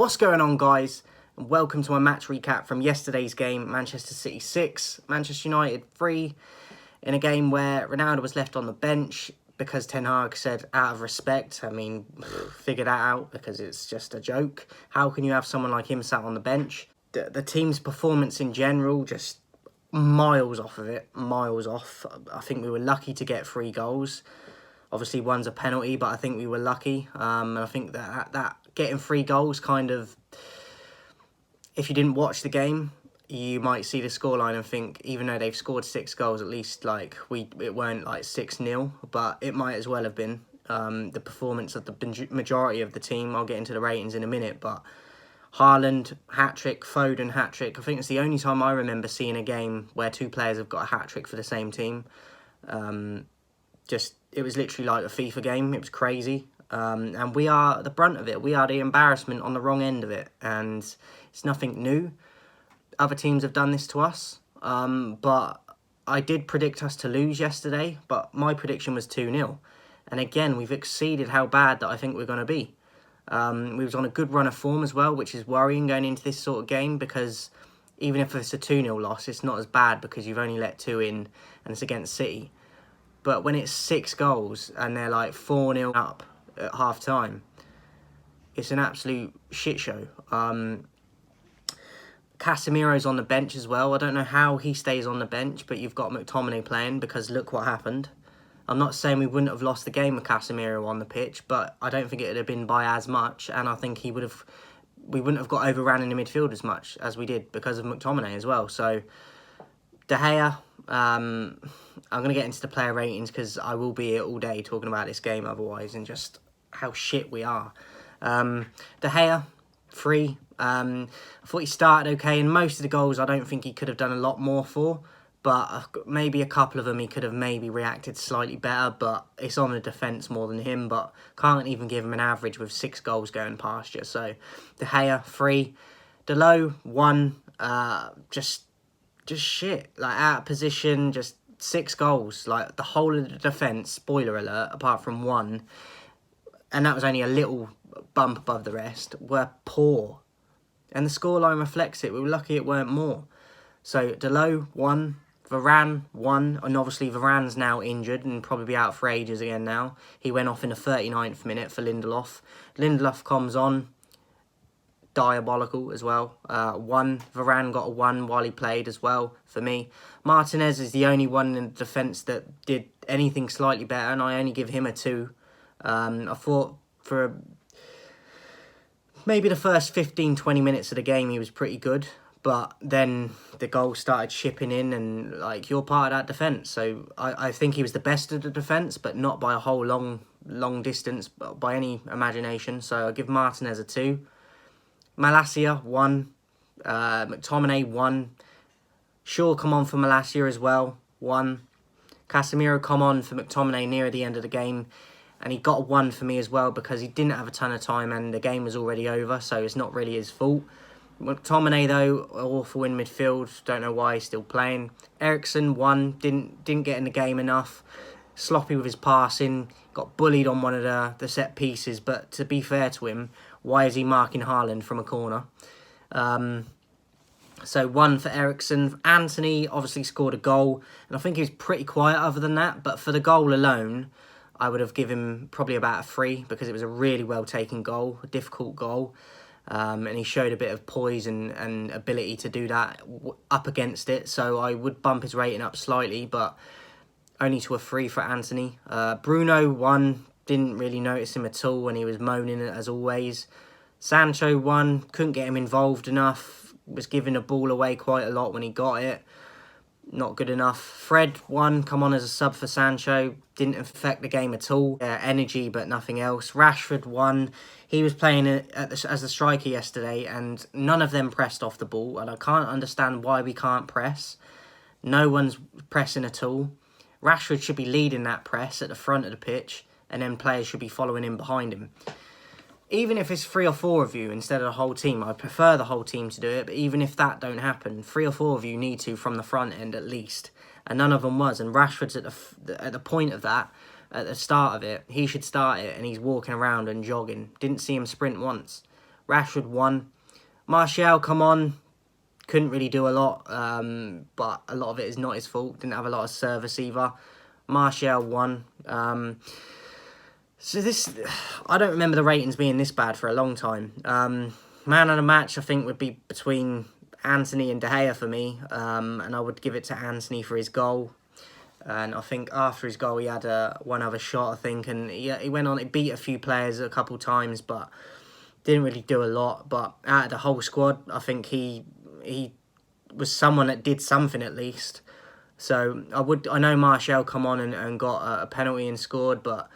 What's going on, guys? And welcome to my match recap from yesterday's game. Manchester City 6, Manchester United 3, in a game where Ronaldo was left on the bench because Ten Hag said out of respect. I mean, figure that out because it's just a joke. How can you have someone like him sat on the bench? The team's performance in general, just miles off of it, miles off. I think we were lucky to get 3 goals. Obviously, one's a penalty, but I think we were lucky. And I think that getting 3 goals kind of, if you didn't watch the game, you might see the scoreline and think, even though they've scored 6 goals, at least it weren't like 6-0, but it might as well have been. The performance of the majority of the team, I'll get into the ratings in a minute, but Haaland, hat-trick, Foden, hat-trick. I think it's the only time I remember seeing a game where 2 players have got a hat-trick for the same team. It was literally like a FIFA game. It was crazy. And we are the brunt of it. We are the embarrassment on the wrong end of it. And it's nothing new. Other teams have done this to us. But I did predict us to lose yesterday. But my prediction was 2-0. And again, we've exceeded how bad that I think we're going to be. We was on a good run of form as well, which is worrying going into this sort of game. Because even if it's a 2-0 loss, it's not as bad because you've only let 2 in. And it's against City. But when it's 6 goals and they're like 4-0 up at half-time, it's an absolute shit show. Casemiro's on the bench as well. I don't know how he stays on the bench, but you've got McTominay playing because look what happened. I'm not saying we wouldn't have lost the game with Casemiro on the pitch, but I don't think it would have been by as much, and I think we wouldn't have got overran in the midfield as much as we did because of McTominay as well. So, De Gea, I'm going to get into the player ratings because I will be here all day talking about this game otherwise and just how shit we are. De Gea, 3. I thought he started okay, and most of the goals I don't think he could have done a lot more for, but maybe a couple of them he could have maybe reacted slightly better, but it's on the defence more than him, but can't even give him an average with 6 goals going past you. So, De Gea, 3. Delo, 1. Just shit, like out of position, just 6 goals, like the whole of the defence, spoiler alert, apart from 1, and that was only a little bump above the rest, were poor. And the scoreline reflects it. We were lucky it weren't more. So, Delo, 1. Varane, 1. And obviously Varane's now injured and probably be out for ages again now. He went off in the 39th minute for Lindelof. Lindelof comes on. Diabolical as well. 1. Varane got a 1 while he played as well for me. Martinez is the only one in the defence that did anything slightly better, and I only give him a 2. I thought for maybe the first 15-20 minutes of the game he was pretty good, but then the goals started chipping in, and like, you're part of that defence. So I think he was the best of the defence, but not by a whole long distance by any imagination. So I give Martinez a 2. Malacia, 1. McTominay, 1. Shaw come on for Malacia as well, 1. Casemiro come on for McTominay near the end of the game, and he got a 1 for me as well because he didn't have a ton of time and the game was already over, so it's not really his fault. McTominay, though, awful in midfield. Don't know why he's still playing. Eriksen, 1. Didn't get in the game enough. Sloppy with his passing. Got bullied on one of the set pieces, but to be fair to him, why is he marking Haaland from a corner? So 1 for Eriksen. Anthony obviously scored a goal, and I think he was pretty quiet other than that, but for the goal alone, I would have given him probably about a 3 because it was a really well-taken goal, a difficult goal, and he showed a bit of poise and ability to do that up against it, so I would bump his rating up slightly, but only to a 3 for Anthony. Bruno, 1. Didn't really notice him at all when he was moaning as always. Sancho, 1. Couldn't get him involved enough. Was giving the ball away quite a lot when he got it. Not good enough. Fred, 1. Come on as a sub for Sancho. Didn't affect the game at all. Energy, but nothing else. Rashford, 1. He was playing as a striker yesterday, and none of them pressed off the ball. And I can't understand why we can't press. No one's pressing at all. Rashford should be leading that press at the front of the pitch, and then players should be following in behind him. Even if it's 3 or 4 of you instead of the whole team, I prefer the whole team to do it, but even if that don't happen, 3 or 4 of you need to from the front end at least, and none of them was, and Rashford's at the point of that, at the start of it, he should start it, and he's walking around and jogging. Didn't see him sprint once. Rashford 1. Martial, come on. Couldn't really do a lot, but a lot of it is not his fault. Didn't have a lot of service either. Martial 1. So this, I don't remember the ratings being this bad for a long time. Man of the match, I think, would be between Antony and De Gea for me, and I would give it to Antony for his goal. And I think after his goal, he had one other shot, I think, and he went on. He beat a few players a couple times, but didn't really do a lot. But out of the whole squad, I think he was someone that did something at least. So I know Martial come on and got a penalty and scored, but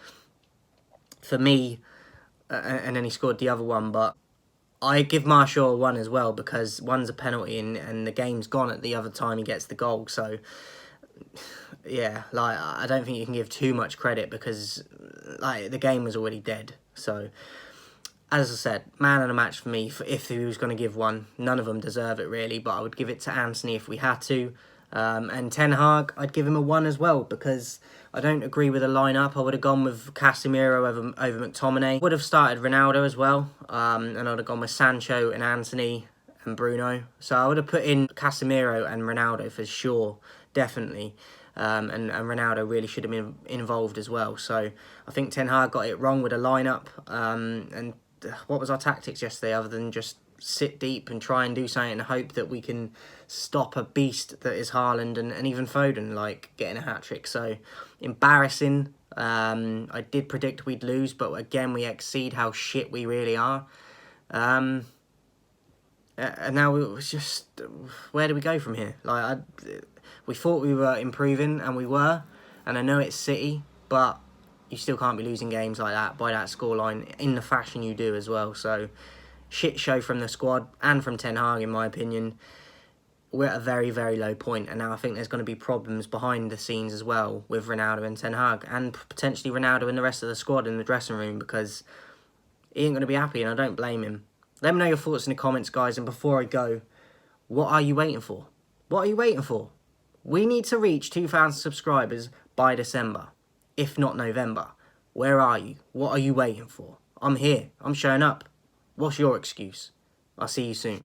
for me, and then he scored the other one, but I give Martial a 1 as well, because one's a penalty and the game's gone at the other time he gets the goal. So yeah, like, I don't think you can give too much credit, because like the game was already dead. So as I said, man of the match for me, if he was going to give one. None of them deserve it really, but I would give it to Antony if we had to. And Ten Hag, I'd give him a 1 as well, because I don't agree with the lineup. I would have gone with Casemiro over McTominay. Would have started Ronaldo as well, and I'd have gone with Sancho and Antony and Bruno. So I would have put in Casemiro and Ronaldo for sure, definitely. And Ronaldo really should have been involved as well. So I think Ten Hag got it wrong with the lineup. And what was our tactics yesterday other than just sit deep and try and do something and hope that we can stop a beast that is Haaland and even Foden, like, getting a hat-trick. So embarrassing. I did predict we'd lose, but again, we exceed how shit we really are. And now it was just, where do we go from here? Like, we thought we were improving, and we were. And I know it's City, but you still can't be losing games like that by that scoreline in the fashion you do as well. So shit show from the squad and from Ten Hag, in my opinion. We're at a very, very low point, and now I think there's going to be problems behind the scenes as well with Ronaldo and Ten Hag, and potentially Ronaldo and the rest of the squad in the dressing room, because he ain't going to be happy, and I don't blame him. Let me know your thoughts in the comments, guys, and before I go, what are you waiting for? What are you waiting for? We need to reach 2,000 subscribers by December, if not November. Where are you? What are you waiting for? I'm here. I'm showing up. What's your excuse? I'll see you soon.